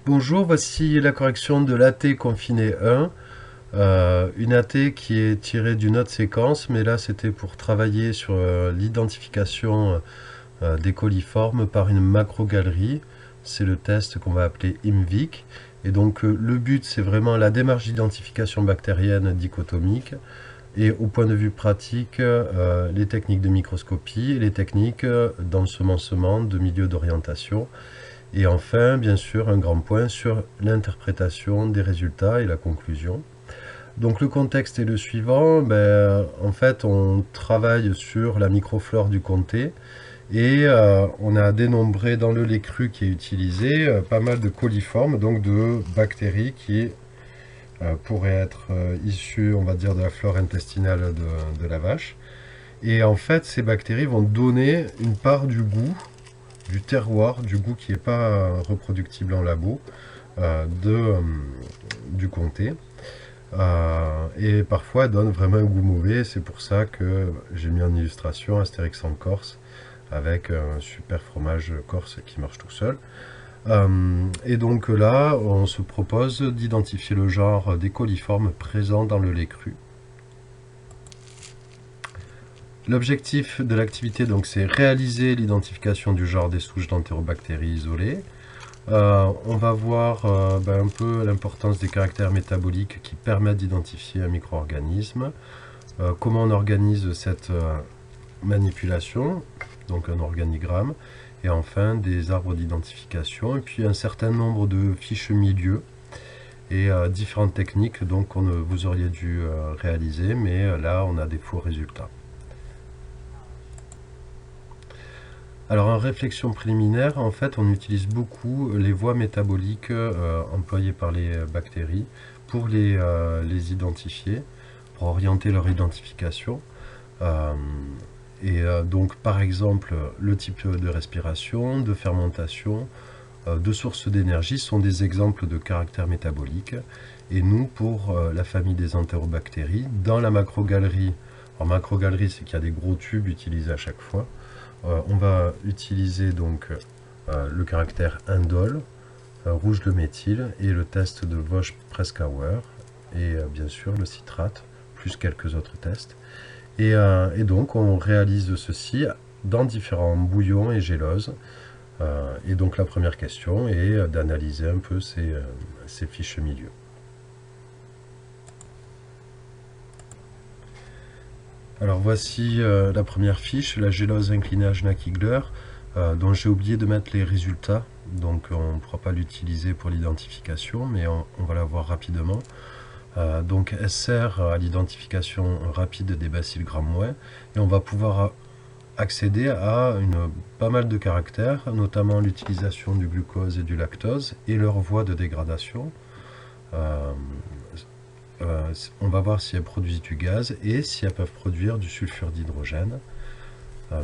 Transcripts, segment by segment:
Bonjour, voici la correction de l'AT confiné 1, une AT qui est tirée d'une autre séquence, mais là c'était pour travailler sur l'identification des coliformes par une macrogalerie. C'est le test qu'on va appeler IMVIC. Et donc le but c'est vraiment la démarche d'identification bactérienne dichotomique et au point de vue pratique, les techniques de microscopie et les techniques d'ensemencement de milieux d'orientation. Et enfin, bien sûr, un grand point sur l'interprétation des résultats et la conclusion. Donc le contexte est le suivant, en fait on travaille sur la microflore du comté et on a dénombré dans le lait cru qui est utilisé pas mal de coliformes, donc de bactéries qui pourraient être issues, on va dire, de la flore intestinale de la vache. Et en fait ces bactéries vont donner une part du goût, du terroir, du goût qui n'est pas reproductible en labo, du comté. Et parfois elle donne vraiment un goût mauvais. C'est pour ça que j'ai mis en illustration Astérix en Corse avec un super fromage corse qui marche tout seul. Et donc là, on se propose d'identifier le genre des coliformes présents dans le lait cru. L'objectif de l'activité, donc, c'est réaliser l'identification du genre des souches d'entérobactéries isolées. On va voir un peu l'importance des caractères métaboliques qui permettent d'identifier un micro-organisme, comment on organise cette manipulation, donc un organigramme, et enfin des arbres d'identification, et puis un certain nombre de fiches milieu et différentes techniques donc, vous auriez dû réaliser, mais là on a des faux résultats. Alors en réflexion préliminaire, en fait, on utilise beaucoup les voies métaboliques employées par les bactéries pour les identifier, pour orienter leur identification. Donc par exemple, le type de respiration, de fermentation, de sources d'énergie sont des exemples de caractères métaboliques. Et nous, pour la famille des entérobactéries, dans la macrogalerie, en macrogalerie, c'est qu'il y a des gros tubes utilisés à chaque fois, on va utiliser donc le caractère indole, rouge de méthyle et le test de Vosch-Preskauer et bien sûr le citrate, plus quelques autres tests. Et donc on réalise ceci dans différents bouillons et géloses. Et donc la première question est d'analyser un peu ces fiches milieu. Alors voici la première fiche, la gélose inclinée à Schnack-Igler, dont j'ai oublié de mettre les résultats, donc on ne pourra pas l'utiliser pour l'identification, mais on va la voir rapidement. Donc elle sert à l'identification rapide des bacilles gram-mouais, et on va pouvoir accéder à pas mal de caractères, notamment l'utilisation du glucose et du lactose, et leur voie de dégradation. On va voir si elles produisent du gaz et si elles peuvent produire du sulfure d'hydrogène.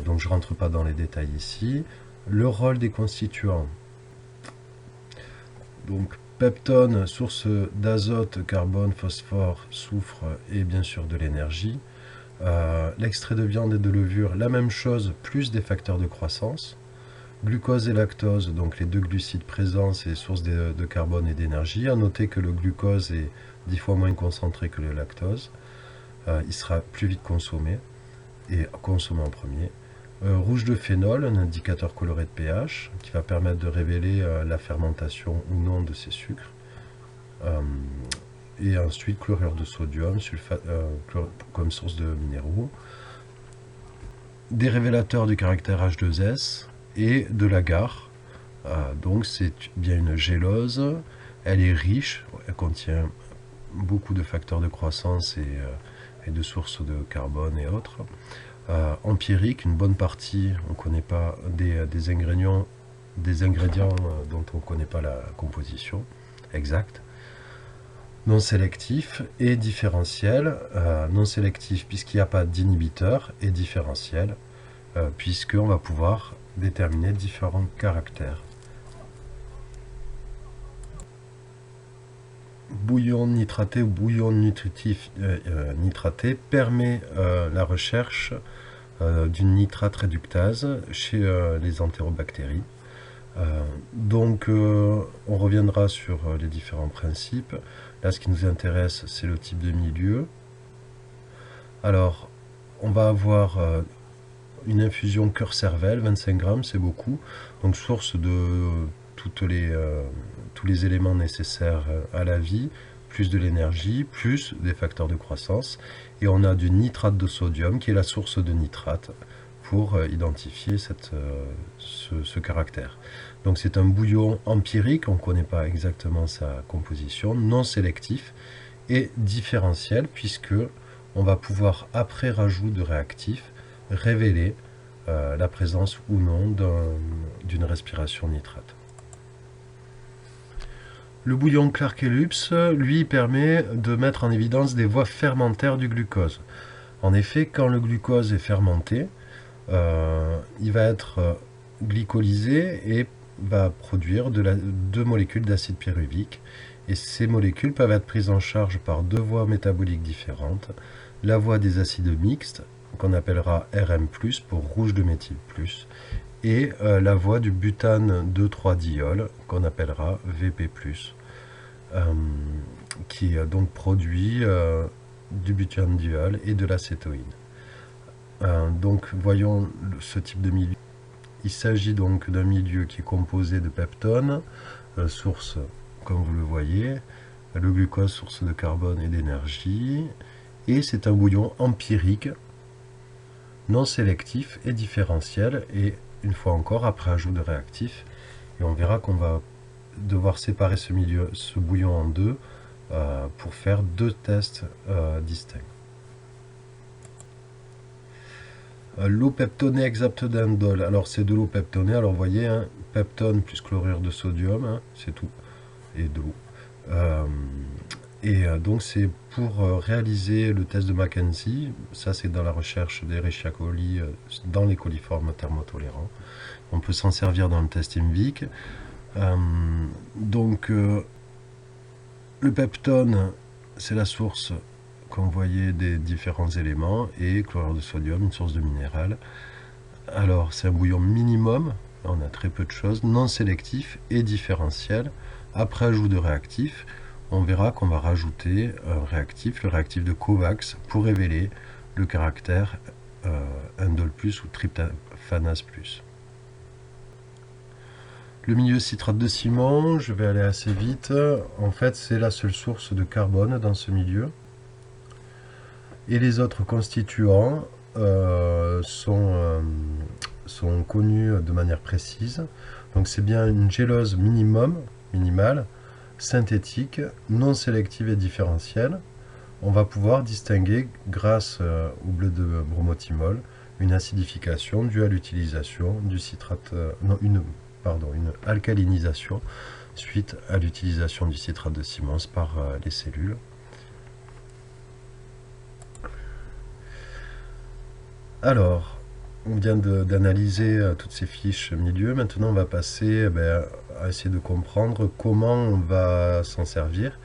Donc je ne rentre pas dans les détails ici. Le rôle des constituants. Donc peptone, source d'azote, carbone, phosphore, soufre et bien sûr de l'énergie. L'extrait de viande et de levure, la même chose, plus des facteurs de croissance. Glucose et lactose, donc les deux glucides présents, c'est source de carbone et d'énergie. À noter que le glucose est 10 fois moins concentré que le lactose. Il sera plus vite consommé et consommé en premier. Rouge de phénol, un indicateur coloré de pH qui va permettre de révéler la fermentation ou non de ces sucres. Et ensuite chlorure de sodium comme source de minéraux. Des révélateurs du caractère H2S et de l'agar. Donc c'est bien une gélose, elle est riche, elle contient beaucoup de facteurs de croissance et de sources de carbone et autres. Empirique, une bonne partie, on ne connaît pas des ingrédients dont on ne connaît pas la composition exacte. Non sélectif et différentiel. Non sélectif puisqu'il n'y a pas d'inhibiteur, et différentiel puisqu'on va pouvoir déterminer différents caractères. Bouillon nitraté ou bouillon nutritif nitraté permet la recherche d'une nitrate réductase chez les entérobactéries. On reviendra sur les différents principes. Là, ce qui nous intéresse, c'est le type de milieu. Alors, on va avoir une infusion cœur-cervelle, 25 grammes, c'est beaucoup. Donc, source de tous les éléments nécessaires à la vie, plus de l'énergie, plus des facteurs de croissance. Et on a du nitrate de sodium, qui est la source de nitrate, pour identifier ce caractère. Donc c'est un bouillon empirique, on ne connaît pas exactement sa composition, non sélectif et différentiel, puisque on va pouvoir, après rajout de réactifs, révéler la présence ou non d'une respiration nitrate. Le bouillon Clark-Ellipse, lui, permet de mettre en évidence des voies fermentaires du glucose. En effet, quand le glucose est fermenté, il va être glycolysé et va produire deux molécules d'acide pyruvique. Et ces molécules peuvent être prises en charge par deux voies métaboliques différentes. La voie des acides mixtes, qu'on appellera RM+, pour rouge de méthyle plus, et la voie du butane 2,3-diol, qu'on appellera VP+, qui donc produit du butanediol et de l'acétoïne. Donc voyons ce type de milieu. Il s'agit donc d'un milieu qui est composé de peptones, source, comme vous le voyez, le glucose, source de carbone et d'énergie, et c'est un bouillon empirique, non sélectif et différentiel, et une fois encore après ajout de réactifs, et on verra qu'on va devoir séparer ce bouillon en deux pour faire deux tests distincts. L'eau peptonée hexaptodendol, alors c'est de l'eau peptonée, alors vous voyez, hein, peptone plus chlorure de sodium, hein, c'est tout, et de l'eau. Donc c'est pour réaliser le test de Mackenzie, ça c'est dans la recherche d'Escherichia coli dans les coliformes thermotolérants. On peut s'en servir dans le test IMVIC. Le peptone, c'est la source, comme vous voyez, des différents éléments, et chlorure de sodium, une source de minéral. Alors c'est un bouillon minimum, on a très peu de choses, non sélectif et différentiel. Après ajout de réactifs, on verra qu'on va rajouter un réactif, le réactif de Kovacs, pour révéler le caractère indole plus ou tryptophanase plus. Le milieu citrate de ciment, je vais aller assez vite. En fait, c'est la seule source de carbone dans ce milieu. Et les autres constituants sont connus de manière précise. Donc c'est bien une gélose minimale, synthétique, non sélective et différentielle. On va pouvoir distinguer, grâce au bleu de bromothymol, une acidification due à l'utilisation du citrate, une alcalinisation suite à l'utilisation du citrate de ciment par les cellules. Alors, on vient d'analyser toutes ces fiches milieu. Maintenant, on va passer à essayer de comprendre comment on va s'en servir.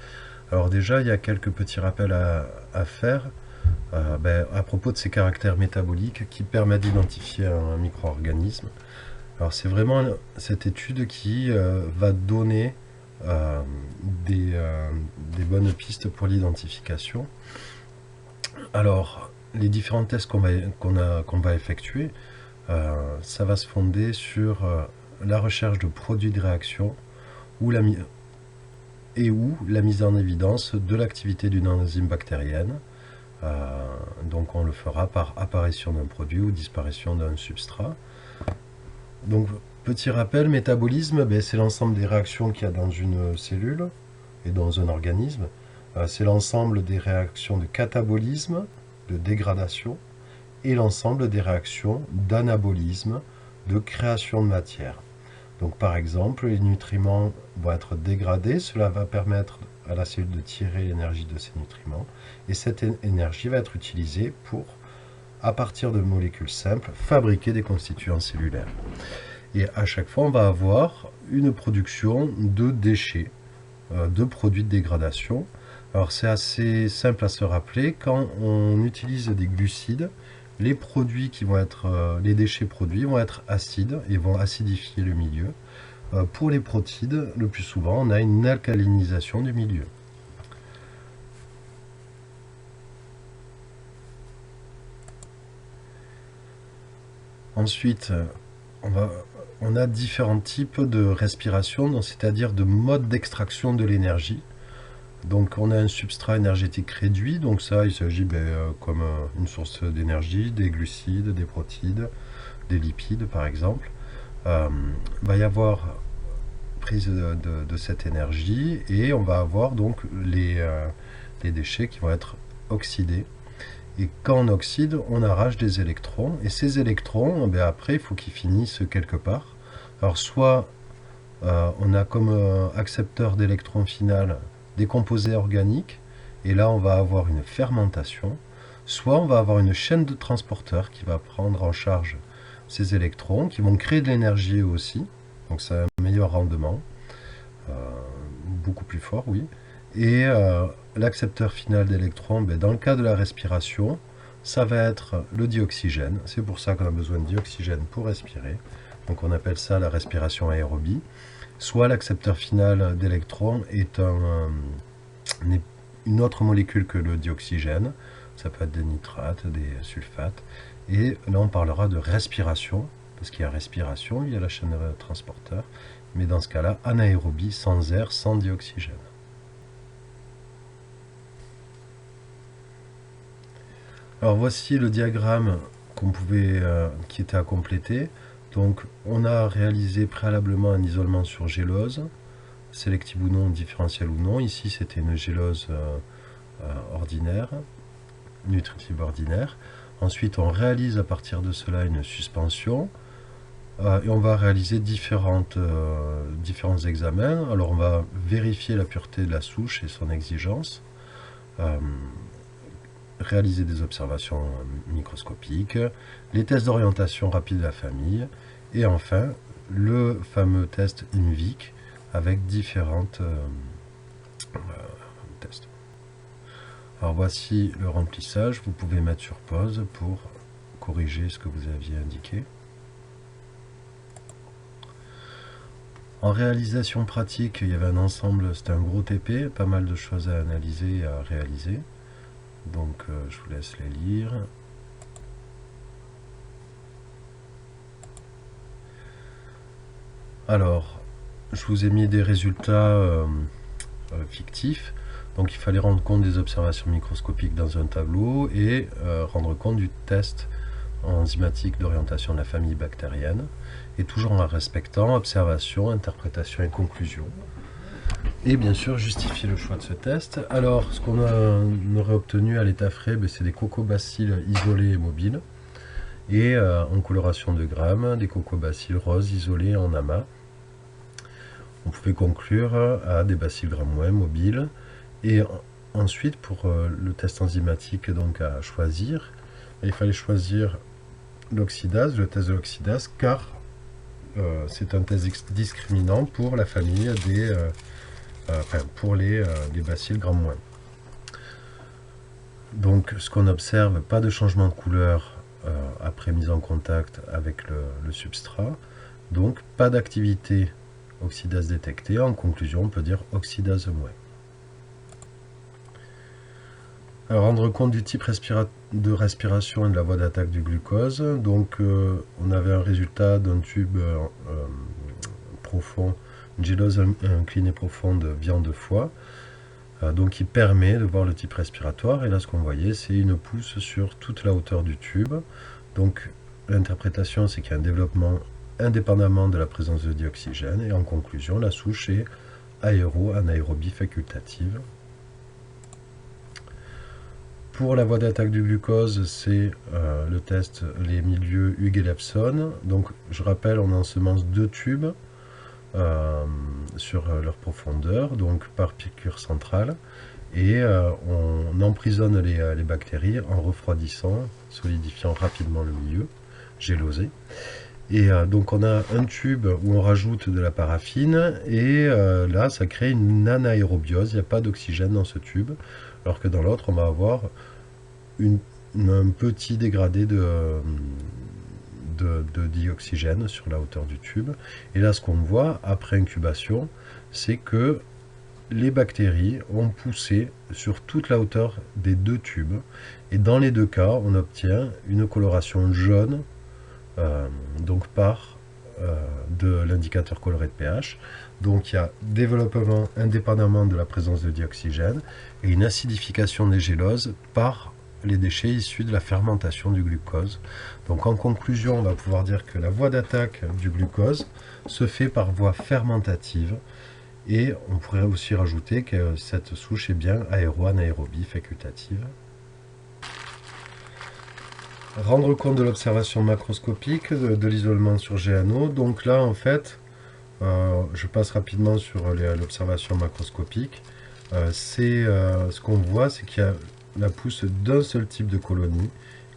Alors déjà, il y a quelques petits rappels à faire à propos de ces caractères métaboliques qui permettent d'identifier un micro-organisme. Alors c'est vraiment cette étude qui va donner des bonnes pistes pour l'identification. Alors, les différents tests qu'on va effectuer, ça va se fonder sur la recherche de produits de réaction ou la mise en évidence de l'activité d'une enzyme bactérienne. Donc on le fera par apparition d'un produit ou disparition d'un substrat. Donc, petit rappel, métabolisme, c'est l'ensemble des réactions qu'il y a dans une cellule et dans un organisme. C'est l'ensemble des réactions de catabolisme, de dégradation, et l'ensemble des réactions d'anabolisme, de création de matière. Donc par exemple, les nutriments vont être dégradés, cela va permettre à la cellule de tirer l'énergie de ces nutriments, et cette énergie va être utilisée pour, à partir de molécules simples, fabriquer des constituants cellulaires. Et à chaque fois, on va avoir une production de déchets, de produits de dégradation. Alors c'est assez simple à se rappeler, quand on utilise des glucides, les produits les déchets produits vont être acides et vont acidifier le milieu. Pour les protides, le plus souvent, on a une alcalinisation du milieu. Ensuite, on a différents types de respiration, c'est-à-dire de modes d'extraction de l'énergie. Donc on a un substrat énergétique réduit, donc ça il s'agit comme une source d'énergie, des glucides, des protides, des lipides par exemple. Va y avoir prise de cette énergie et on va avoir donc les déchets qui vont être oxydés. Et quand on oxyde, on arrache des électrons. Et ces électrons, après, il faut qu'ils finissent quelque part. Alors soit on a comme accepteur d'électrons final des composés organiques, et là on va avoir une fermentation. Soit on va avoir une chaîne de transporteurs qui va prendre en charge ces électrons, qui vont créer de l'énergie eux aussi. Donc c'est un meilleur rendement, euh, beaucoup plus fort, oui. Et l'accepteur final d'électrons, dans le cas de la respiration, ça va être le dioxygène. C'est pour ça qu'on a besoin de dioxygène pour respirer. Donc on appelle ça la respiration aérobie. Soit l'accepteur final d'électrons est une autre molécule que le dioxygène. Ça peut être des nitrates, des sulfates. Et là on parlera de respiration, parce qu'il y a respiration, il y a la chaîne de transporteur. Mais dans ce cas-là, anaérobie, sans air, sans dioxygène. Alors voici le diagramme qui était à compléter. Donc on a réalisé préalablement un isolement sur gélose, sélective ou non, différentielle ou non. Ici c'était une gélose ordinaire, nutritive ordinaire. Ensuite on réalise à partir de cela une suspension. Et on va réaliser différents examens. Alors on va vérifier la pureté de la souche et son exigence. Réaliser des observations microscopiques, les tests d'orientation rapide de la famille, et enfin le fameux test IMVIC avec différents tests. Alors voici le remplissage, vous pouvez mettre sur pause pour corriger ce que vous aviez indiqué. En réalisation pratique, il y avait un ensemble, c'était un gros TP, pas mal de choses à analyser et à réaliser. Donc je vous laisse les lire. Alors, je vous ai mis des résultats fictifs. Donc il fallait rendre compte des observations microscopiques dans un tableau et rendre compte du test enzymatique d'orientation de la famille bactérienne. Et toujours en respectant observation, interprétation et conclusion. Et bien sûr justifier le choix de ce test. Alors ce qu'on aurait obtenu à l'état frais, c'est des cocobacilles isolés et mobiles, et en coloration de grammes, des cocobacilles roses isolés en amas. On pouvait conclure à des bacilles gram- mobiles. Et ensuite pour le test enzymatique donc à choisir, il fallait choisir l'oxydase, le test de l'oxydase, car c'est un test discriminant pour la famille pour les bacilles gram-. Donc ce qu'on observe, pas de changement de couleur après mise en contact avec le substrat, donc pas d'activité oxydase détectée. En conclusion, on peut dire oxydase-. Alors, rendre compte du type de respiration et de la voie d'attaque du glucose. Donc on avait un résultat d'un tube profond, une gélose inclinée profonde viande de foie, donc qui permet de voir le type respiratoire. Et là ce qu'on voyait, c'est une pousse sur toute la hauteur du tube. Donc l'interprétation, c'est qu'il y a un développement indépendamment de la présence de dioxygène, et en conclusion la souche est anaérobie facultative. Pour la voie d'attaque du glucose, c'est le test, les milieux Hughes-Ellefson. Donc je rappelle, on ensemence 2 tubes sur leur profondeur, donc par piqûre centrale, et on emprisonne les bactéries en refroidissant, solidifiant rapidement le milieu gélosé. Et donc on a un tube où on rajoute de la paraffine, et là ça crée une anaérobiose, il n'y a pas d'oxygène dans ce tube, alors que dans l'autre on va avoir un petit dégradé de dioxygène sur la hauteur du tube. Et là, ce qu'on voit après incubation, c'est que les bactéries ont poussé sur toute la hauteur des deux tubes. Et dans les deux cas, on obtient une coloration jaune, donc par de l'indicateur coloré de pH. Donc il y a développement indépendamment de la présence de dioxygène et une acidification des géloses par les déchets issus de la fermentation du glucose. Donc en conclusion, on va pouvoir dire que la voie d'attaque du glucose se fait par voie fermentative, et on pourrait aussi rajouter que cette souche est bien aéro-anaérobie facultative. Rendre compte de l'observation macroscopique de l'isolement sur GNO. Donc là, en fait, je passe rapidement sur l'observation macroscopique. Ce qu'on voit, c'est qu'il y a la pousse d'un seul type de colonie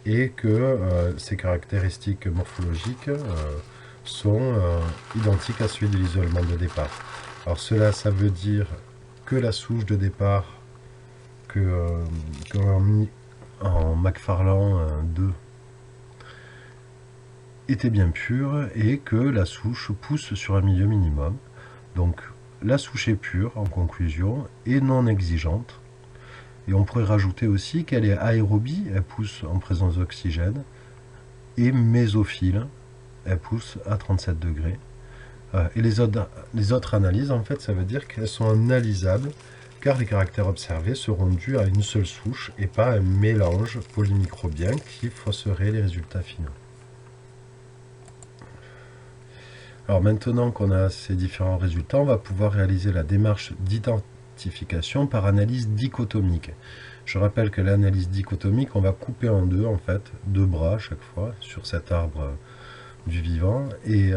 et que ses caractéristiques morphologiques sont identiques à celui de l'isolement de départ. Alors cela, ça veut dire que la souche de départ qu'on a mis en Macfarlane 2 était bien pure et que la souche pousse sur un milieu minimum. Donc la souche est pure en conclusion et non exigeante. Et on pourrait rajouter aussi qu'elle est aérobie, elle pousse en présence d'oxygène, et mésophile, elle pousse à 37 degrés. Et les autres analyses, en fait, ça veut dire qu'elles sont analysables, car les caractères observés seront dus à une seule souche et pas à un mélange polymicrobien qui fausserait les résultats finaux. Alors maintenant qu'on a ces différents résultats, on va pouvoir réaliser la démarche d'identification par analyse dichotomique. Je rappelle que l'analyse dichotomique, on va couper en deux, en fait, deux bras à chaque fois sur cet arbre du vivant, et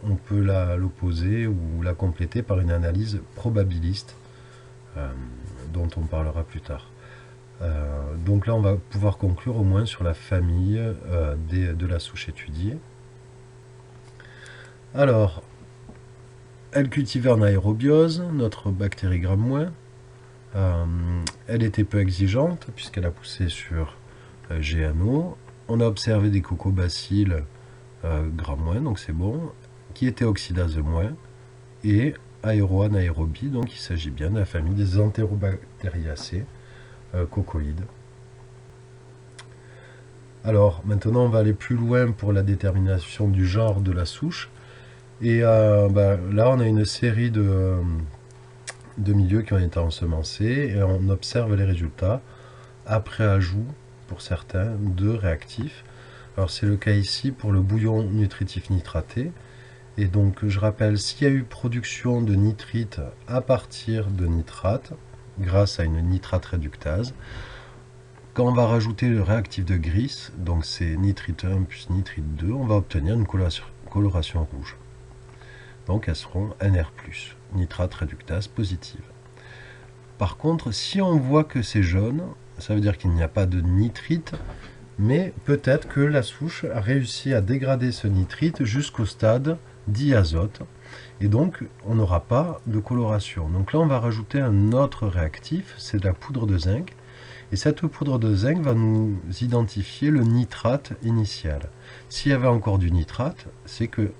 on peut l'opposer ou la compléter par une analyse probabiliste dont on parlera plus tard. Donc là, on va pouvoir conclure au moins sur la famille de la souche étudiée. Alors, elle cultivait en aérobiose, notre bactérie Gram-. Elle était peu exigeante puisqu'elle a poussé sur GNO. On a observé des cocobacilles Gram-, donc c'est bon, qui était oxydase moins, et aéro-anaérobie, donc il s'agit bien de la famille des Enterobacteriaceae, cocoïdes. Alors, maintenant on va aller plus loin pour la détermination du genre de la souche, et là on a une série de milieux qui ont été ensemencés, et on observe les résultats après ajout, pour certains, de réactifs. Alors c'est le cas ici pour le bouillon nutritif nitraté. Et donc je rappelle, s'il y a eu production de nitrite à partir de nitrate, grâce à une nitrate réductase, quand on va rajouter le réactif de Gris, donc c'est nitrite 1 plus nitrite 2, on va obtenir une coloration rouge. Donc elles seront NR+, nitrate réductase positive. Par contre, si on voit que c'est jaune, ça veut dire qu'il n'y a pas de nitrite, mais peut-être que la souche a réussi à dégrader ce nitrite jusqu'au stade diazote, et donc on n'aura pas de coloration. Donc là on va rajouter un autre réactif, c'est de la poudre de zinc, et cette poudre de zinc va nous identifier le nitrate initial. S'il y avait encore du nitrate, c'est qu'il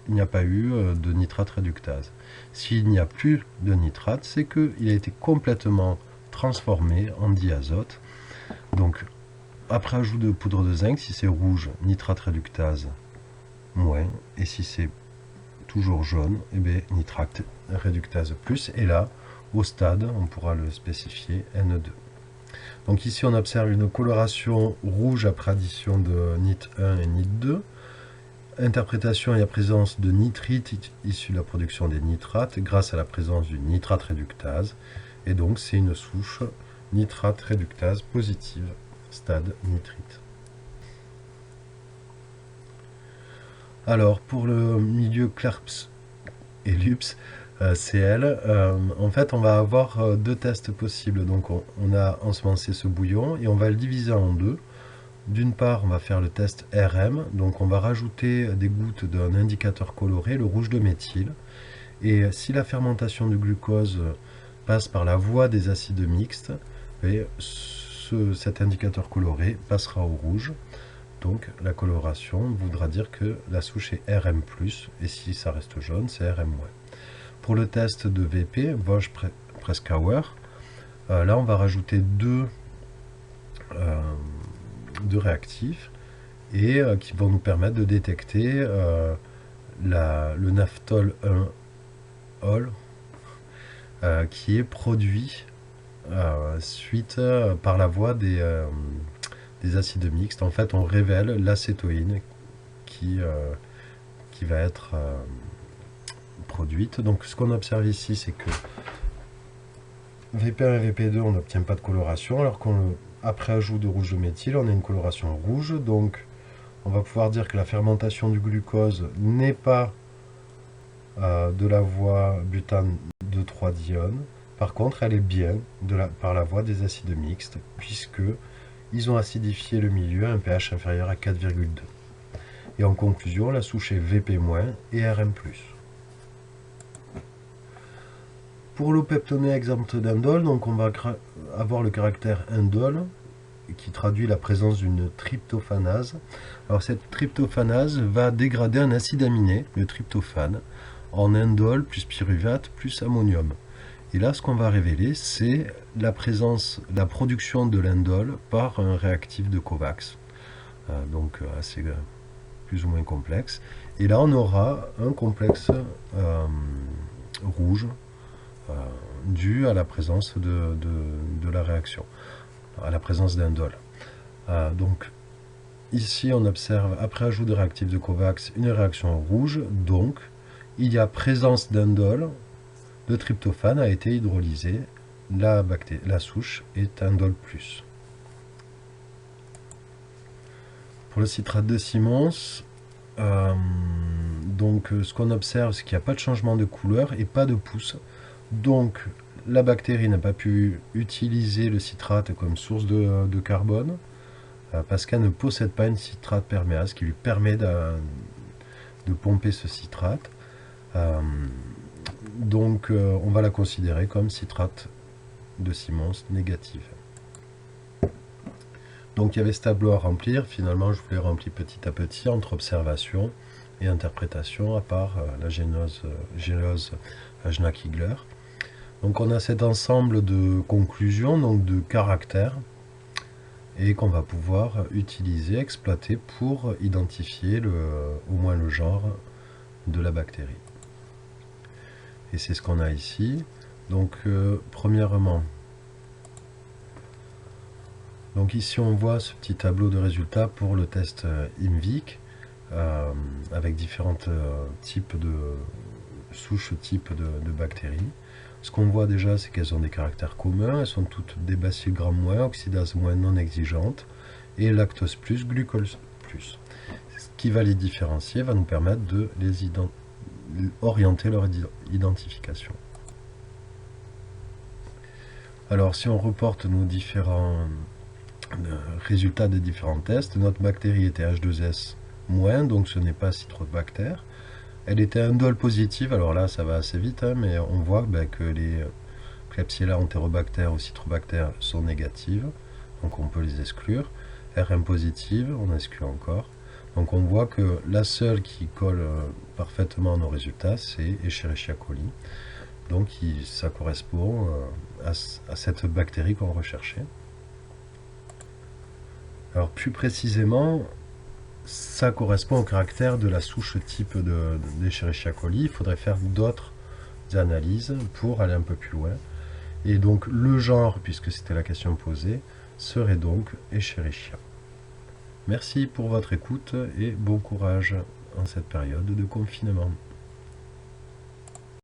n'y a pas eu de nitrate réductase. S'il n'y a plus de nitrate, c'est qu'il a été complètement transformé en diazote. Donc après ajout de poudre de zinc, si c'est rouge, nitrate réductase moins, et si c'est toujours jaune, eh bien, nitrate réductase plus, et là, au stade, on pourra le spécifier N2. Donc ici, on observe une coloration rouge après addition de NIT1 et NIT2. Interprétation et la présence de nitrite issu de la production des nitrates grâce à la présence du nitrate réductase, et donc c'est une souche nitrate réductase positive, stade nitrite. Alors pour le milieu CLARPS et LUPS, CL, en fait on va avoir deux tests possibles. Donc on a ensemencé ce bouillon et on va le diviser en deux. D'une part, on va faire le test RM, donc on va rajouter des gouttes d'un indicateur coloré, le rouge de méthyle, et si la fermentation du glucose passe par la voie des acides mixtes, et cet indicateur coloré passera au rouge. Donc la coloration voudra dire que la souche est RM+, et si ça reste jaune, c'est RM-. Pour le test de VP, Voge-Preskauer, là on va rajouter deux réactifs et qui vont nous permettre de détecter le naphthol 1-ol qui est produit par la voie des acides mixtes. En fait, on révèle l'acétoïne qui va être produite. Donc ce qu'on observe ici, c'est que VP1 et VP2, on n'obtient pas de coloration, alors qu'après ajout de rouge de méthyle, on a une coloration rouge. Donc on va pouvoir dire que la fermentation du glucose n'est pas de la voie butane de 3-dione. Par contre, elle est bien par la voie des acides mixtes, puisque ils ont acidifié le milieu à un pH inférieur à 4,2. Et en conclusion, la souche est VP- et RM+. Pour l'eau peptonée exempte d'indole, donc on va avoir le caractère indole, qui traduit la présence d'une tryptophanase. Alors cette tryptophanase va dégrader un acide aminé, le tryptophane, en indole plus pyruvate plus ammonium. Et là, ce qu'on va révéler, c'est la production de l'indole par un réactif de Kovacs, donc assez plus ou moins complexe. Et là, on aura un complexe rouge dû à la présence de la réaction, à la présence d'indole. Donc ici, on observe, après ajout de réactif de Kovacs, une réaction rouge, donc il y a présence d'indole. Le tryptophane a été hydrolysé, la souche est indole+. Pour le citrate de Simons, donc ce qu'on observe, c'est qu'il n'y a pas de changement de couleur et pas de pousse. Donc la bactérie n'a pas pu utiliser le citrate comme source de carbone parce qu'elle ne possède pas une citrate perméase qui lui permet de pomper ce citrate. Donc on va la considérer comme citrate de Simons négative. Donc il y avait ce tableau à remplir. Finalement, je vous l'ai rempli petit à petit entre observation et interprétation, à part la génose Schnack-Igler. Donc on a cet ensemble de conclusions, donc de caractères, et qu'on va pouvoir utiliser, exploiter pour identifier au moins le genre de la bactérie. Et c'est ce qu'on a ici. Donc premièrement, donc ici on voit ce petit tableau de résultats pour le test IMVIC avec différents types de souches types de bactéries. Ce qu'on voit déjà, c'est qu'elles ont des caractères communs, elles sont toutes des bacilligrammes-, oxydase- non exigeantes, et lactose+, glucose+. Ce qui va les différencier va nous permettre de orienter leur identification. Alors si on reporte nos différents résultats des différents tests, notre bactérie était H2S-, donc ce n'est pas Citrobacter. Elle était indole positive, alors là ça va assez vite, hein, mais on voit que les Klebsiella, Enterobacter ou Citrobacter sont négatives, donc on peut les exclure. RM positive, on exclut encore. Donc on voit que la seule qui colle parfaitement à nos résultats, c'est Escherichia coli. Donc ça correspond à cette bactérie qu'on recherchait. Alors plus précisément, ça correspond au caractère de la souche type d'Escherichia coli. Il faudrait faire d'autres analyses pour aller un peu plus loin. Et donc le genre, puisque c'était la question posée, serait donc Escherichia. Merci pour votre écoute et bon courage en cette période de confinement.